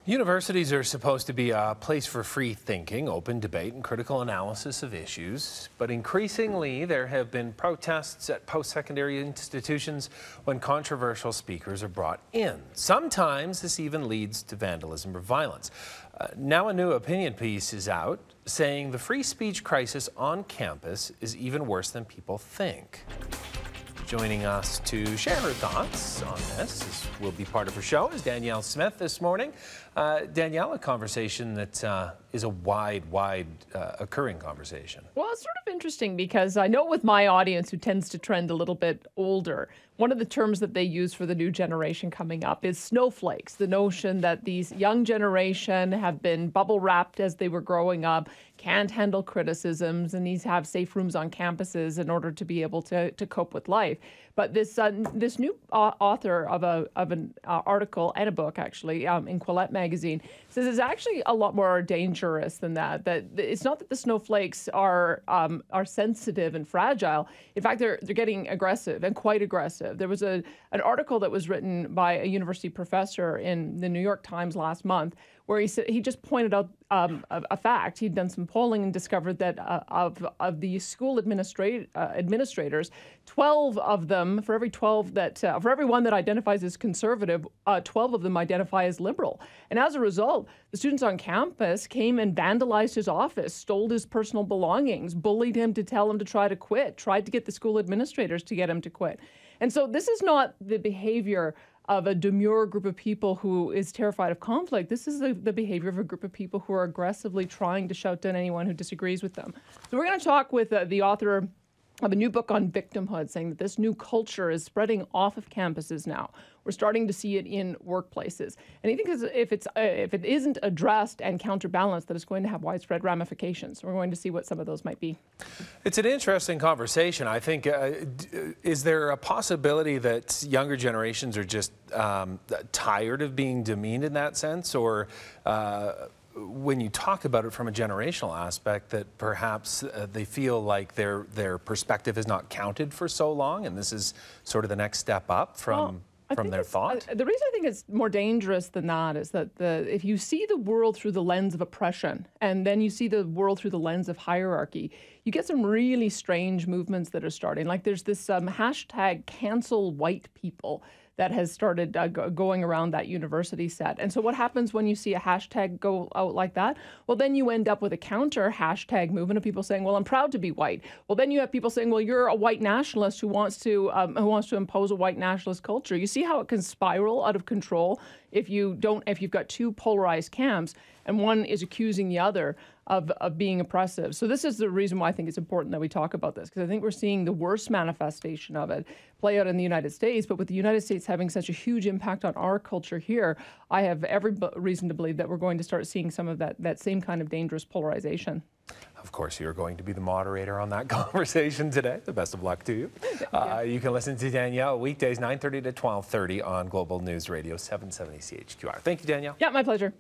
Universities are supposed to be a place for free thinking, open debate, and critical analysis of issues. But increasingly, there have been protests at post-secondary institutions when controversial speakers are brought in. Sometimes this even leads to vandalism or violence. Now a new opinion piece is out saying the free speech crisis on campus is even worse than people think. Joining us to share her thoughts on this will be part of her show is Danielle Smith this morning. Danielle, a conversation that is a wide occurring conversation. Well, it's sort of interesting because I know with my audience who tends to trend a little bit older, one of the terms that they use for the new generation coming up is snowflakes. The notion that these young generation have been bubble wrapped as they were growing up, can't handle criticisms, and needs to have safe rooms on campuses in order to be able to cope with life. But this new author of an article and a book, actually, in Quillette magazine, says it's actually a lot more dangerous than that. That it's not that the snowflakes are sensitive and fragile. In fact, they're getting aggressive and quite aggressive. There was an article that was written by a university professor in the New York Times last month, where he said he just pointed out a fact. He'd done some polling and discovered that of the school administrators, 12 of them, for every 12 that for every one that identifies as conservative, 12 of them identify as liberal. And as a result, the students on campus came and vandalized his office, stole his personal belongings, bullied him to tell him to try to quit, tried to get the school administrators to get him to quit. And so this is not the behavior of a demure group of people who is terrified of conflict. This is the behavior of a group of people who are aggressively trying to shout down anyone who disagrees with them. So we're going to talk with the author of a new book on victimhood, saying that this new culture is spreading off of campuses now. We're starting to see it in workplaces. And he thinks if it isn't addressed and counterbalanced, that it's going to have widespread ramifications. We're going to see what some of those might be. It's an interesting conversation. I think, is there a possibility that younger generations are just tired of being demeaned in that sense? Or when you talk about it from a generational aspect, that perhaps they feel like their perspective is not counted for so long, and this is sort of the next step up from their thought? The reason I think it's more dangerous than that is that if you see the world through the lens of oppression and then you see the world through the lens of hierarchy, you get some really strange movements that are starting. Like there's this hashtag cancel white people that has started going around that university set. And so what happens when you see a hashtag go out like that? Well, then you end up with a counter hashtag movement of people saying, well, I'm proud to be white. Well, then you have people saying, well, you're a white nationalist who wants to impose a white nationalist culture. You see how it can spiral out of control if you've got two polarized camps and one is accusing the other of being oppressive. So this is the reason why I think it's important that we talk about this, because I think we're seeing the worst manifestation of it play out in the United States. But with the United States having such a huge impact on our culture here, I have every reason to believe that we're going to start seeing some of that same kind of dangerous polarization. Of course, you're going to be the moderator on that conversation today. The best of luck to you. You can listen to Danielle weekdays 9:30 to 12:30 on Global News Radio 770 CHQR. Thank you, Danielle. Yeah, my pleasure.